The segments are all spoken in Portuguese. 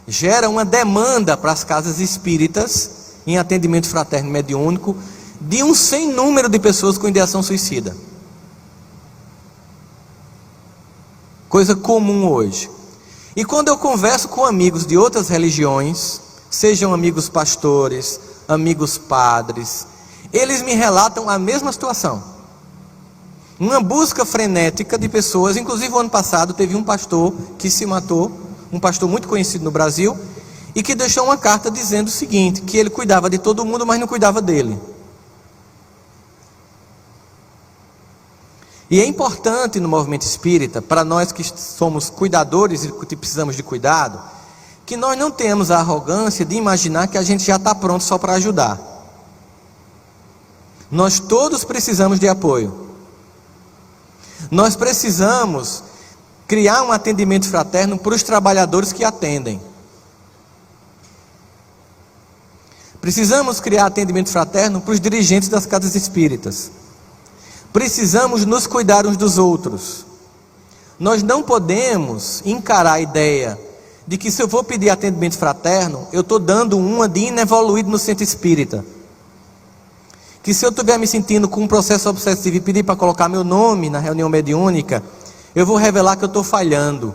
gera uma demanda para as casas espíritas, em atendimento fraterno e mediúnico, de um sem número de pessoas com ideação suicida. Coisa comum hoje. E quando eu converso com amigos de outras religiões, sejam amigos pastores, amigos padres, eles me relatam a mesma situação. Uma busca frenética de pessoas. Inclusive o ano passado teve um pastor que se matou, um pastor muito conhecido no Brasil, e que deixou uma carta dizendo o seguinte, que ele cuidava de todo mundo, mas não cuidava dele. E é importante no movimento espírita, para nós que somos cuidadores e que precisamos de cuidado, que nós não tenhamos a arrogância de imaginar que a gente já está pronto só para ajudar. Nós todos precisamos de apoio. Nós precisamos criar um atendimento fraterno para os trabalhadores que atendem. Precisamos criar atendimento fraterno para os dirigentes das casas espíritas. Precisamos nos cuidar uns dos outros. Nós não podemos encarar a ideia de que se eu vou pedir atendimento fraterno, eu estou dando uma de inevoluído no centro espírita. Que se eu estiver me sentindo com um processo obsessivo e pedir para colocar meu nome na reunião mediúnica, eu vou revelar que eu estou falhando.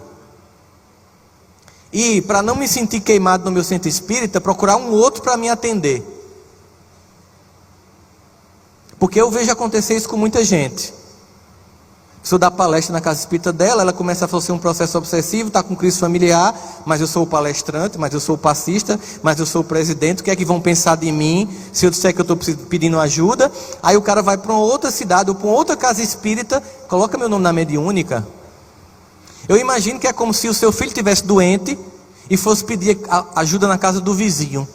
E para não me sentir queimado no meu centro espírita, procurar um outro para me atender. Porque eu vejo acontecer isso com muita gente. Se eu dar palestra na casa espírita dela, ela começa a fazer um processo obsessivo, está com crise familiar, mas eu sou o palestrante, mas eu sou o passista, mas eu sou o presidente, o que é que vão pensar de mim se eu disser que eu estou pedindo ajuda? Aí o cara vai para uma outra cidade ou para uma outra casa espírita, coloca meu nome na mediúnica. Eu imagino que é como se o seu filho estivesse doente e fosse pedir ajuda na casa do vizinho.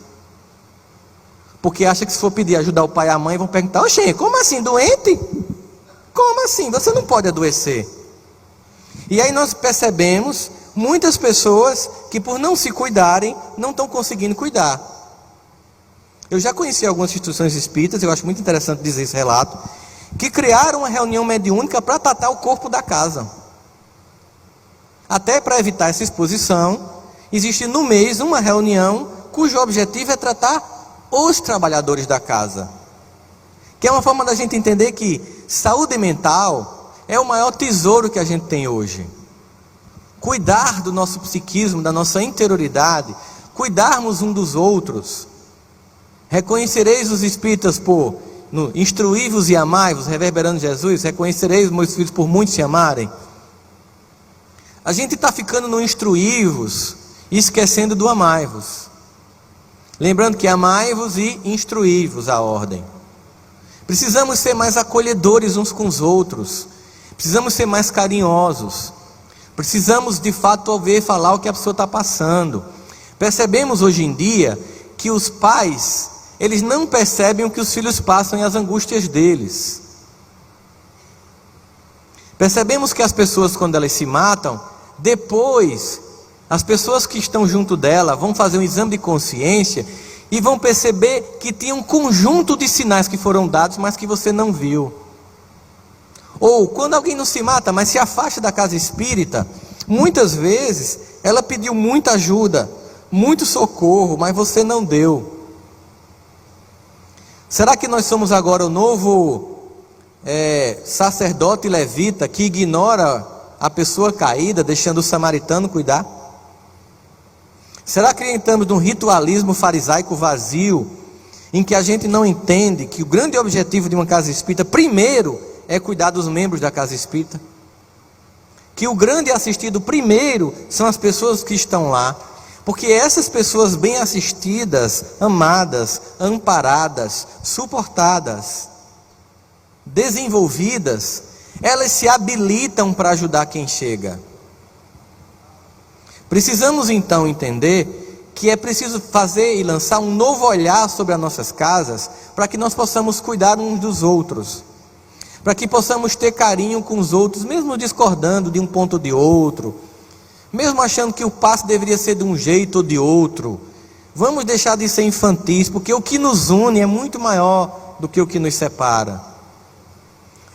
Porque acha que se for pedir ajudar o pai e a mãe, vão perguntar: oxê, como assim, doente? Como assim? Você não pode adoecer. E aí nós percebemos muitas pessoas que por não se cuidarem, não estão conseguindo cuidar. Eu já conheci algumas instituições espíritas, eu acho muito interessante dizer esse relato, que criaram uma reunião mediúnica para tratar o corpo da casa. Até para evitar essa exposição, existe no mês uma reunião cujo objetivo é tratar os trabalhadores da casa. Que é uma forma da gente entender que saúde mental é o maior tesouro que a gente tem hoje. Cuidar do nosso psiquismo, da nossa interioridade, cuidarmos um dos outros. Reconhecereis os espíritas por instruí-vos e amai-vos, reverberando Jesus, reconhecereis os meus filhos por muitos se amarem. A gente está ficando no instruí-vos e esquecendo do amai-vos. Lembrando que amai-vos e instruí-vos a ordem. Precisamos ser mais acolhedores uns com os outros. Precisamos ser mais carinhosos. Precisamos de fato ouvir falar o que a pessoa está passando. Percebemos hoje em dia que os pais, eles não percebem o que os filhos passam e as angústias deles. Percebemos que as pessoas, quando elas se matam, depois as pessoas que estão junto dela vão fazer um exame de consciência e vão perceber que tinha um conjunto de sinais que foram dados, mas que você não viu. Ou quando alguém não se mata, mas se afasta da casa espírita, muitas vezes ela pediu muita ajuda, muito socorro, mas você não deu. Será que nós somos agora o novo sacerdote levita que ignora a pessoa caída, deixando o samaritano cuidar? Será que entramos num ritualismo farisaico vazio, em que a gente não entende que o grande objetivo de uma casa espírita, primeiro, é cuidar dos membros da casa espírita? Que o grande assistido, primeiro, são as pessoas que estão lá, porque essas pessoas bem assistidas, amadas, amparadas, suportadas, desenvolvidas, elas se habilitam para ajudar quem chega. Precisamos então entender que é preciso fazer e lançar um novo olhar sobre as nossas casas, para que nós possamos cuidar uns dos outros, para que possamos ter carinho com os outros, mesmo discordando de um ponto ou de outro, mesmo achando que o passo deveria ser de um jeito ou de outro. Vamos deixar de ser infantis, porque o que nos une é muito maior do que o que nos separa.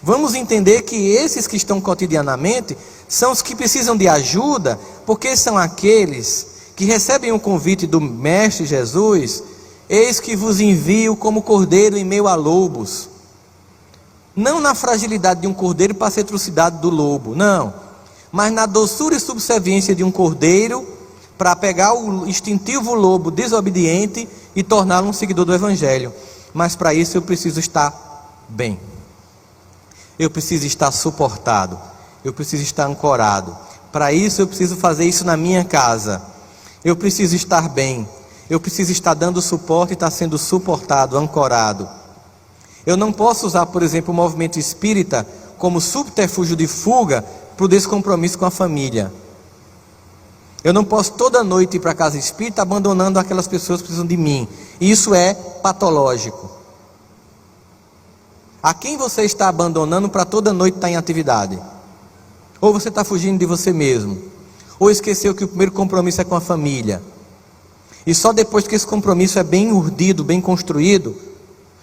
Vamos entender que esses que estão cotidianamente são os que precisam de ajuda, porque são aqueles que que recebem o convite do Mestre Jesus: eis que vos envio como cordeiro em meio a lobos. Não na fragilidade de um cordeiro para ser trucidado do lobo, não, mas na doçura e subserviência de um cordeiro para pegar o instintivo lobo desobediente e torná-lo um seguidor do Evangelho. Mas para isso eu preciso estar bem, eu preciso estar suportado, eu preciso estar ancorado. Para isso eu preciso fazer isso na minha casa. Eu preciso estar bem, eu preciso estar dando suporte e estar sendo suportado, ancorado. Eu não posso usar, por exemplo, o movimento espírita como subterfúgio de fuga para o descompromisso com a família. Eu não posso toda noite ir para a casa espírita abandonando aquelas pessoas que precisam de mim. Isso é patológico. A quem você está abandonando para toda noite estar em atividade? Ou você está fugindo de você mesmo? Ou esqueceu que o primeiro compromisso é com a família? E só depois que esse compromisso é bem urdido, bem construído,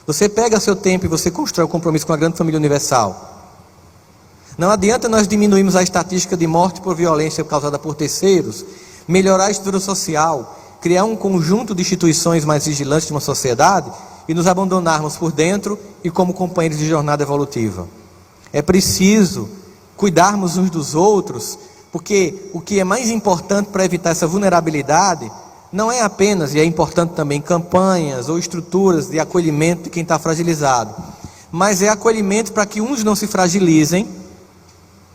você pega seu tempo e você constrói o compromisso com a grande família universal. Não adianta nós diminuirmos a estatística de morte por violência causada por terceiros, melhorar a estrutura social, criar um conjunto de instituições mais vigilantes de uma sociedade e nos abandonarmos por dentro e como companheiros de jornada evolutiva. É preciso cuidarmos uns dos outros, porque o que é mais importante para evitar essa vulnerabilidade não é apenas, e é importante também, campanhas ou estruturas de acolhimento de quem está fragilizado, mas é acolhimento para que uns não se fragilizem,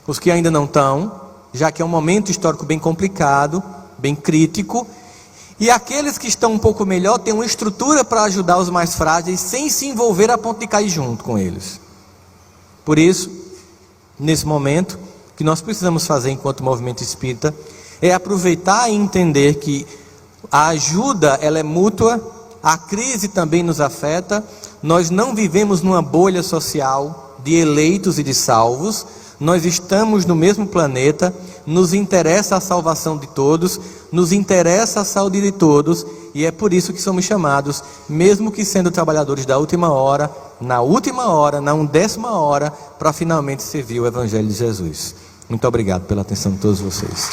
os que ainda não estão, já que é um momento histórico bem complicado, bem crítico, e aqueles que estão um pouco melhor têm uma estrutura para ajudar os mais frágeis, sem se envolver a ponto de cair junto com eles. Por isso, nesse momento, o que nós precisamos fazer enquanto movimento espírita é aproveitar e entender que a ajuda, ela é mútua, a crise também nos afeta, nós não vivemos numa bolha social de eleitos e de salvos, nós estamos no mesmo planeta, nos interessa a salvação de todos, nos interessa a saúde de todos, e é por isso que somos chamados, mesmo que sendo trabalhadores da última hora, na 1ª hora, para finalmente servir o Evangelho de Jesus. Muito obrigado pela atenção de todos vocês.